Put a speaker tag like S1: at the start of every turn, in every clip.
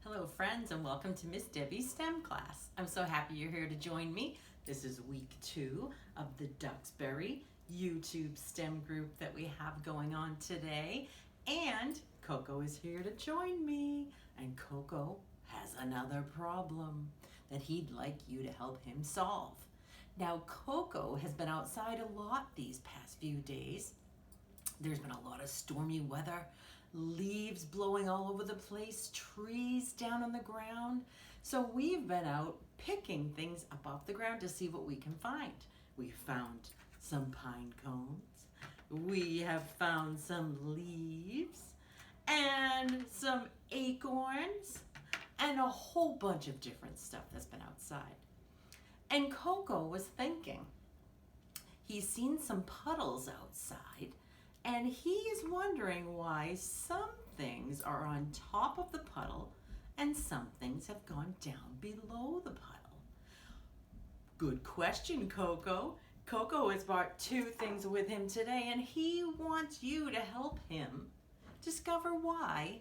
S1: Hello friends and welcome to Miss Debbie's STEM class. I'm so happy you're here to join me. This is week 2 of the Duxbury YouTube STEM group that we have going on today. And Coco is here to join me. And Coco has another problem that he'd like you to help him solve. Now Coco has been outside a lot these past few days. There's been a lot of stormy weather, leaves blowing all over the place, trees down on the ground. So we've been out picking things up off the ground to see what we can find. We found some pine cones. We have found some leaves and some acorns and a whole bunch of different stuff that's been outside. And Coco was thinking, he's seen some puddles outside, and he is wondering why some things are on top of the puddle and some things have gone down below the puddle. Good question, Coco. Coco has brought 2 things with him today, and he wants you to help him discover why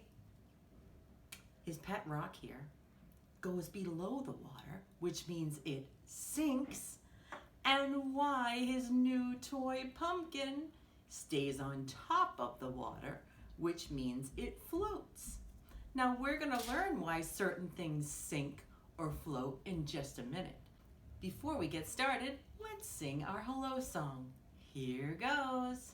S1: his pet rock here goes below the water, which means it sinks, and why his new toy pumpkin stays on top of the water, which means it floats. Now we're going to learn why certain things sink or float in just a minute. Before we get started, let's sing our hello song. Here goes.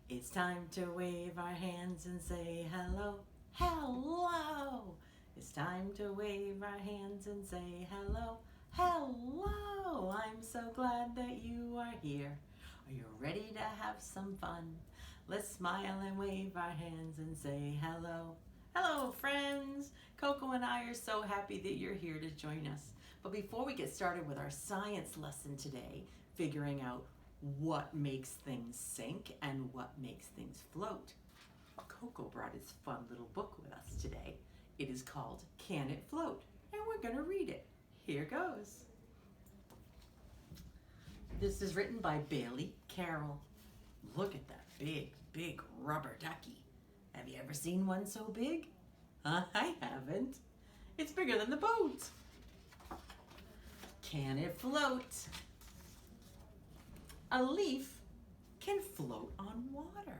S1: It's time to wave our hands and say hello, hello. It's time to wave our hands and say hello, hello. I'm so glad that you are here. Are you ready to have some fun? Let's smile and wave our hands and say hello. Hello friends! Coco and I are so happy that you're here to join us. But before we get started with our science lesson today, figuring out what makes things sink and what makes things float, Coco brought his fun little book with us today. It is called Can It Float? And we're going to read it. Here goes. This is written by Bailey Carroll. Look at that big rubber ducky. Have you ever seen one so big? I haven't. It's bigger than the boat. Can it float? A leaf can float on water.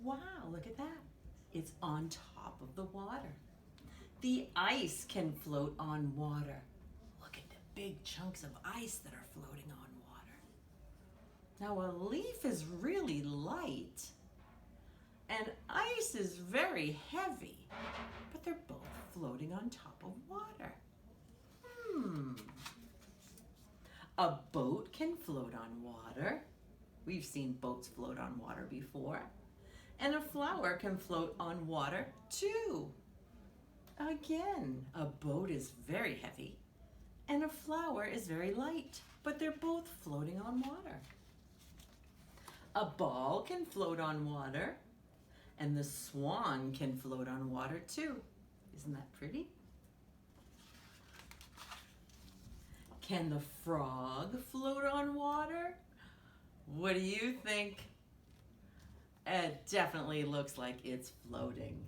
S1: Wow, look at that. It's on top of the water. The ice can float on water. Look at the big chunks of ice that are floating on water. Now a leaf is really light and ice is very heavy, but they're both floating on top of water. A boat can float on water. We've seen boats float on water before. And a flower can float on water too. Again, a boat is very heavy and a flower is very light, but they're both floating on water. A ball can float on water, and the swan can float on water too. Isn't that pretty? Can the frog float on water? What do you think? It definitely looks like it's floating.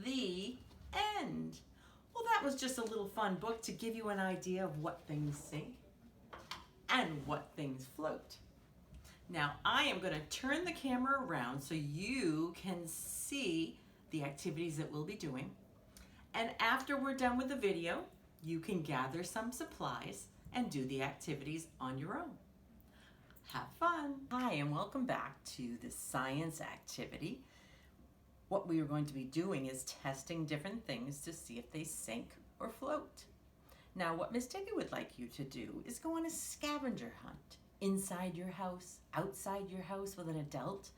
S1: The end. Well, that was just a little fun book to give you an idea of what things sink and what things float. Now, I am going to turn the camera around so you can see the activities that we'll be doing. And after we're done with the video, you can gather some supplies and do the activities on your own. Have fun. Hi, and welcome back to the science activity. What we are going to be doing is testing different things to see if they sink or float. Now, what Miss Debbie would like you to do is go on a scavenger hunt inside your house, outside your house with an adult,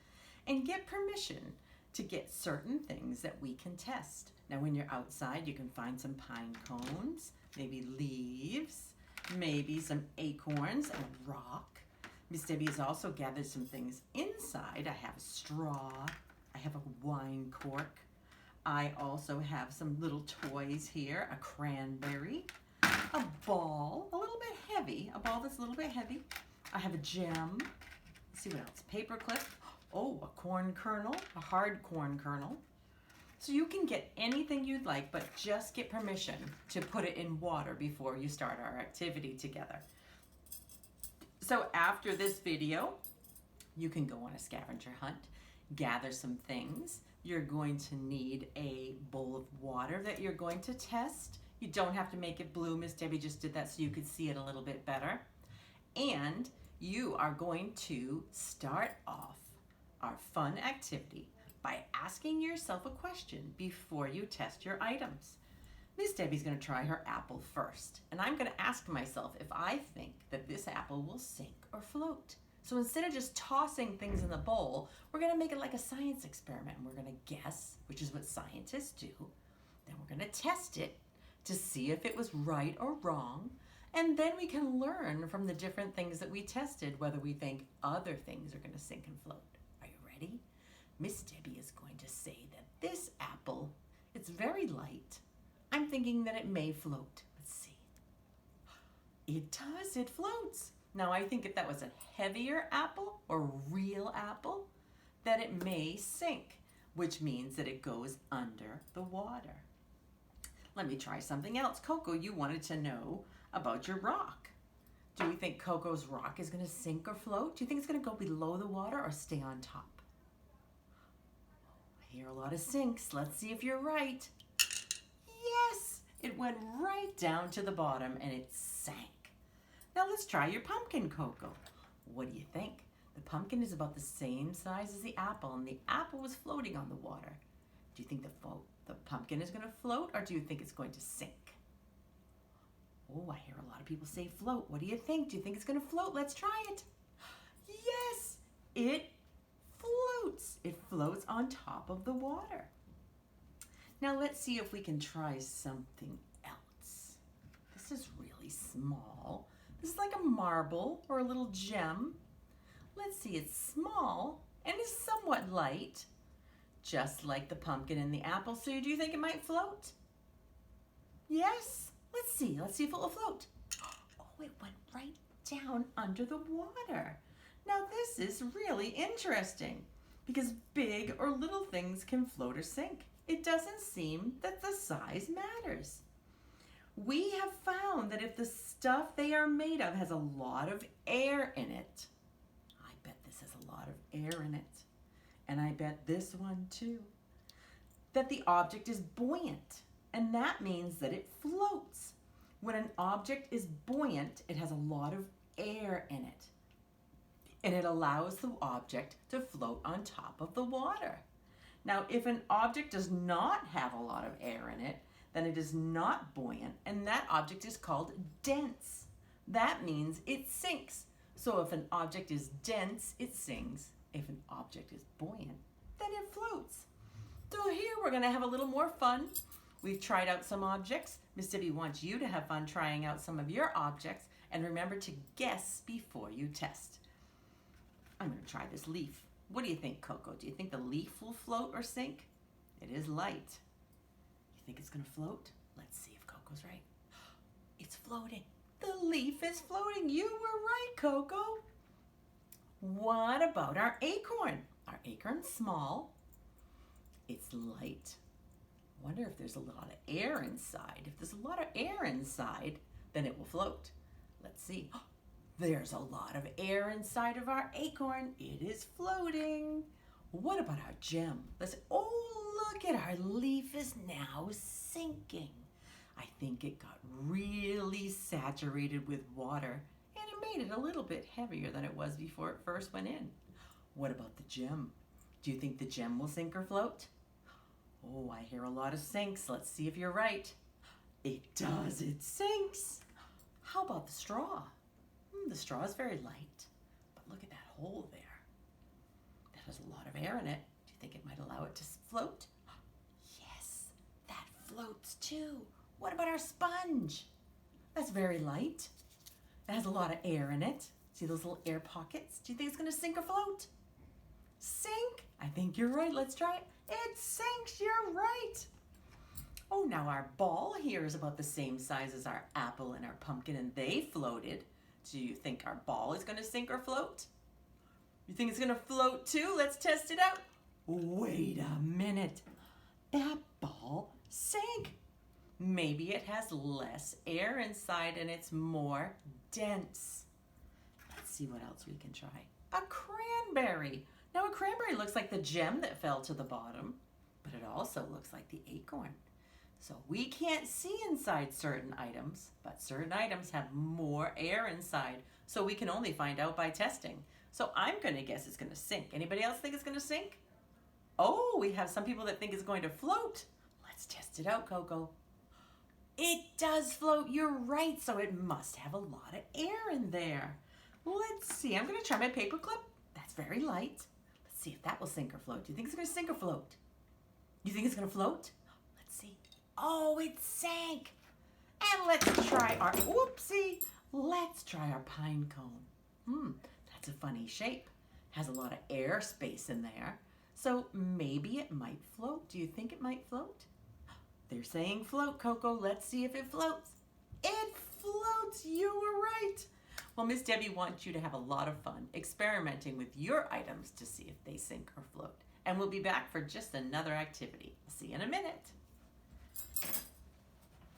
S1: and get permission to get certain things that we can test. Now, when you're outside, you can find some pine cones, maybe leaves, maybe some acorns and a rock. Miss Debbie has also gathered some things inside. I have a straw. I have a wine cork. I also have some little toys here, a cranberry, a ball, a little bit heavy, a ball that's a little bit heavy. I have a gem. Let's see what else. Paper clip. Oh, a corn kernel, a hard corn kernel. So you can get anything you'd like, but just get permission to put it in water before you start our activity together. So after this video, you can go on a scavenger hunt, gather some things. You're going to need a bowl of water that you're going to test. You don't have to make it blue. Miss Debbie just did that so you could see it a little bit better. And you are going to start off our fun activity by asking yourself a question before you test your items. Miss Debbie's going to try her apple first, and I'm going to ask myself if I think that this apple will sink or float. So instead of just tossing things in the bowl, we're going to make it like a science experiment. We're going to guess, which is what scientists do. Then we're going to test it to see if it was right or wrong. And then we can learn from the different things that we tested whether we think other things are going to sink and float. Are you ready? Miss Debbie is going to say that this apple, it's very light. I'm thinking that it may float. Let's see. It does, it floats. Now I think if that was a heavier apple or real apple, that it may sink, which means that it goes under the water. Let me try something else. Coco, you wanted to know about your rock. Do you think Coco's rock is going to sink or float? Do you think it's going to go below the water or stay on top? I hear a lot of sinks. Let's see if you're right. Yes, it went right down to the bottom and it sank. Now let's try your pumpkin, Coco. What do you think? The pumpkin is about the same size as the apple, and the apple was floating on the water. Do you think the pumpkin is going to float, or do you think it's going to sink? Oh, I hear a lot of people say float. What do you think? Do you think it's going to float? Let's try it. Yes, it floats. It floats on top of the water. Now let's see if we can try something else. This is really small. This is like a marble or a little gem. Let's see, it's small and is somewhat light, just like the pumpkin and the apple. So do you think it might float? Yes? Let's see if it will float. Oh, it went right down under the water. Now this is really interesting because big or little things can float or sink. It doesn't seem that the size matters. We have found that if the stuff they are made of has a lot of air in it, I bet this has a lot of air in it, and I bet this one too, that the object is buoyant, and that means that it floats. When an object is buoyant, it has a lot of air in it, and it allows the object to float on top of the water. Now, if an object does not have a lot of air in it, then it is not buoyant, and that object is called dense. That means it sinks. So if an object is dense, it sinks. If an object is buoyant, then it floats. So here we're going to have a little more fun. We've tried out some objects. Miss Debbie wants you to have fun trying out some of your objects, and remember to guess before you test. I'm going to try this leaf. What do you think, Coco? Do you think the leaf will float or sink? It is light. You think it's going to float? Let's see if Coco's right. It's floating. The leaf is floating. You were right, Coco. What about our acorn? Our acorn's small. It's light. Wonder if there's a lot of air inside. If there's a lot of air inside, then it will float. Let's see. There's a lot of air inside of our acorn. It is floating. What about our gem? Look at our leaf is now sinking. I think it got really saturated with water, and it made it a little bit heavier than it was before it first went in. What about the gem? Do you think the gem will sink or float? Oh, I hear a lot of sinks. Let's see if you're right. It does. It sinks. How about the straw? The straw is very light, but look at that hole there. That has a lot of air in it. Do you think it might allow it to float? Yes, that floats too. What about our sponge? That's very light. It has a lot of air in it. See those little air pockets? Do you think it's going to sink or float? Sink? I think you're right. Let's try it. It sinks. You're right. Oh, now our ball here is about the same size as our apple and our pumpkin, and they floated. Do you think our ball is going to sink or float? You think it's going to float too? Let's test it out. Wait a minute. That ball sank. Maybe it has less air inside and it's more dense. Let's see what else we can try. A cranberry. Now a cranberry looks like the gem that fell to the bottom, but it also looks like the acorn. So we can't see inside certain items, but certain items have more air inside. So we can only find out by testing. So I'm going to guess it's going to sink. Anybody else think it's going to sink? Oh, we have some people that think it's going to float. Let's test it out, Coco. It does float. You're right. So it must have a lot of air in there. Let's see. I'm going to try my paper clip. That's very light. Let's see if that will sink or float. Do you think it's going to sink or float? You think it's going to float? Let's see. Oh, it sank. And let's try our, whoopsie. Let's try our pine cone. That's a funny shape. Has a lot of air space in there. So maybe it might float. Do you think it might float? They're saying float, Coco. Let's see if it floats. It floats. You were right. Well, Miss Debbie wants you to have a lot of fun experimenting with your items to see if they sink or float. And we'll be back for just another activity. See you in a minute.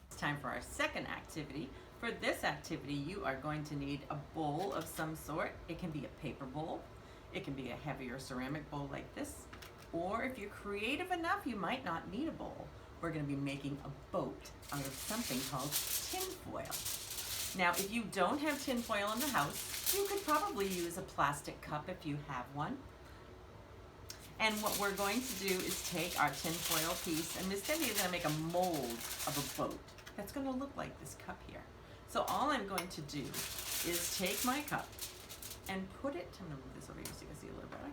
S1: It's time for our second activity. For this activity, you are going to need a bowl of some sort. It can be a paper bowl. It can be a heavier ceramic bowl like this. Or if you're creative enough, you might not need a bowl. We're going to be making a boat out of something called tin foil. Now, if you don't have tin foil in the house, you could probably use a plastic cup if you have one. And what we're going to do is take our tin foil piece, and Miss Debbie is going to make a mold of a boat that's going to look like this cup here. So all I'm going to do is take my cup and put it, I'm going to move this over here so you can see a little better.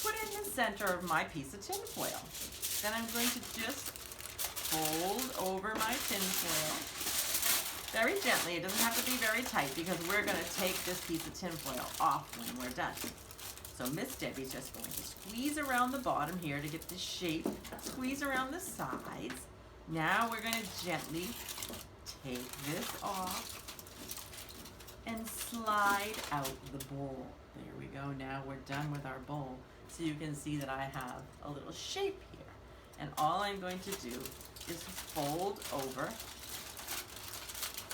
S1: Put it in the center of my piece of tin foil. Then I'm going to just fold over my tin foil very gently. It doesn't have to be very tight because we're going to take this piece of tin foil off when we're done. So Miss Debbie's just going to squeeze around the bottom here to get the shape. Squeeze around the sides. Now we're going to gently take this off and slide out the bowl. There we go. Now we're done with our bowl. So you can see that I have a little shape here. And all I'm going to do is fold over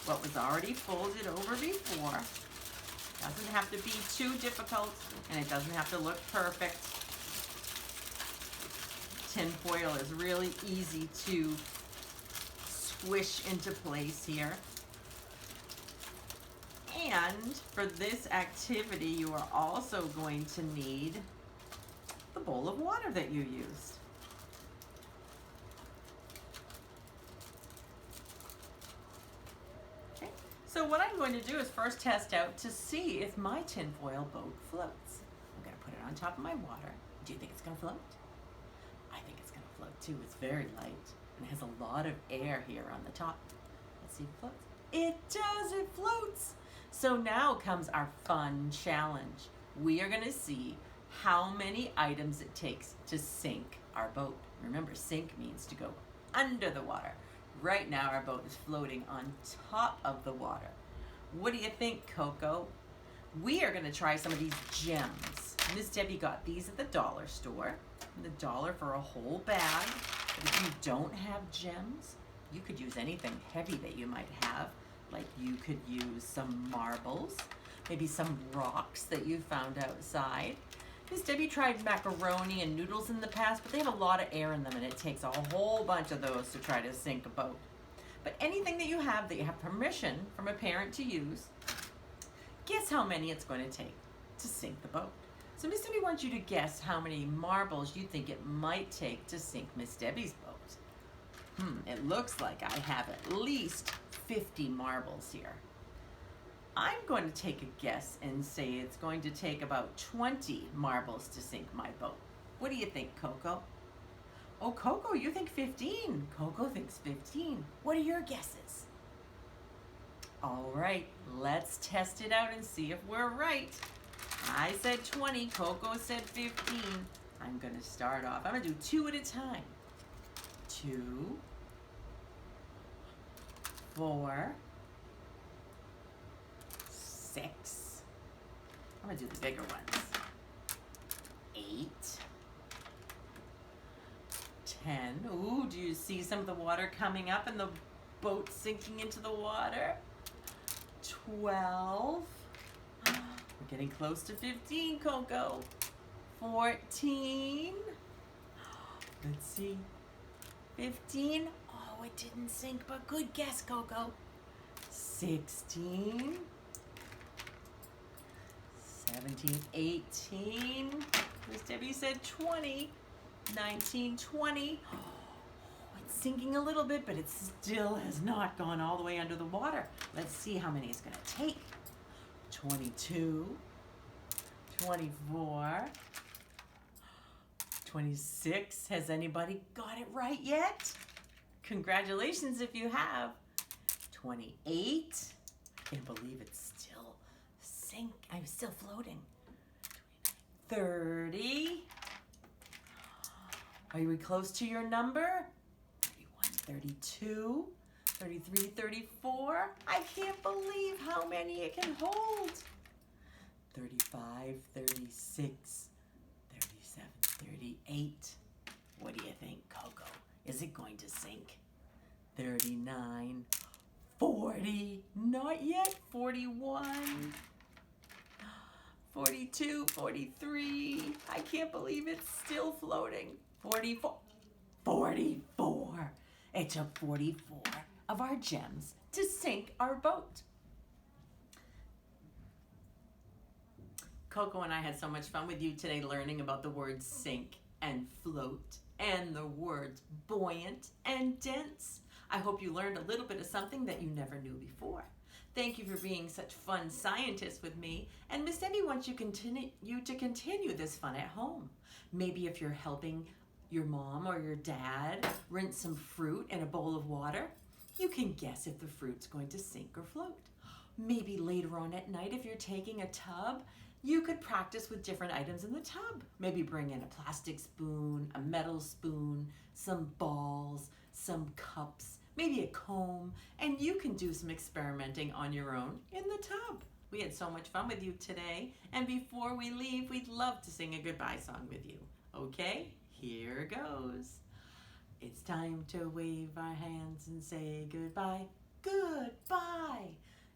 S1: what was already folded over before. Doesn't have to be too difficult, and it doesn't have to look perfect. Tin foil is really easy to squish into place here. And for this activity, you are also going to need the bowl of water that you used. So what I'm going to do is first test out to see if my tinfoil boat floats. I'm going to put it on top of my water. Do you think it's going to float? I think it's going to float too. It's very light and it has a lot of air here on the top. Let's see if it floats. It does, it floats. So now comes our fun challenge. We are going to see how many items it takes to sink our boat. Remember, sink means to go under the water. Right now our boat is floating on top of the water. What do you think, Coco? We are going to try some of these gems. Miss Debbie got these at the dollar store. $1 for a whole bag. But if you don't have gems, you could use anything heavy that you might have. Like you could use some marbles, maybe some rocks that you found outside. Miss Debbie tried macaroni and noodles in the past, but they have a lot of air in them and it takes a whole bunch of those to try to sink a boat. But anything that you have permission from a parent to use, guess how many it's going to take to sink the boat. So Miss Debbie wants you to guess how many marbles you think it might take to sink Miss Debbie's boat. It looks like I have at least 50 marbles here. I'm going to take a guess and say it's going to take about 20 marbles to sink my boat. What do you think, Coco? Oh, Coco, you think 15. Coco thinks 15. What are your guesses? All right, let's test it out and see if we're right. I said 20, Coco said 15. I'm going to start off. I'm going to do 2 at a time. 2, 4, 6. I'm going to do the bigger ones. 8, 10. Ooh, do you see some of the water coming up and the boat sinking into the water? 12. We're getting close to 15, Coco. 14. Let's see. 15. Oh, it didn't sink, but good guess, Coco. 16. 17, 18. Miss Debbie said 20. 19, 20. Oh, it's sinking a little bit, but it still has not gone all the way under the water. Let's see how many it's going to take. 22. 24. 26. Has anybody got it right yet? Congratulations if you have. 28. Can't believe it's still I'm still floating. 30. Are you close to your number? 31, 32, 33, 34. I can't believe how many it can hold. 35, 36, 37, 38. What do you think, Coco? Is it going to sink? 39, 40. Not yet. 41. 42, 43. I can't believe it's still floating. 44. 44. It took 44 of our gems to sink our boat. Coco and I had so much fun with you today learning about the words sink and float and the words buoyant and dense. I hope you learned a little bit of something that you never knew before. Thank you for being such fun scientists with me. And Miss Debbie wants you to continue this fun at home. Maybe if you're helping your mom or your dad rinse some fruit in a bowl of water, you can guess if the fruit's going to sink or float. Maybe later on at night, if you're taking a tub, you could practice with different items in the tub. Maybe bring in a plastic spoon, a metal spoon, some balls, some cups, maybe a comb, and you can do some experimenting on your own in the tub. We had so much fun with you today, and before we leave, we'd love to sing a goodbye song with you. Okay, here goes. It's time to wave our hands and say goodbye. Goodbye.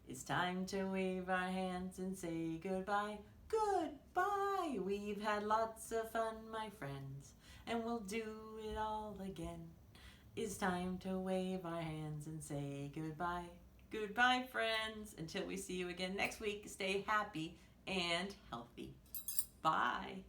S1: It's time to wave our hands and say goodbye. Goodbye. We've had lots of fun, my friends, and we'll do it all again. It's time to wave our hands and say goodbye. Goodbye, friends. Until we see you again next week, stay happy and healthy. Bye.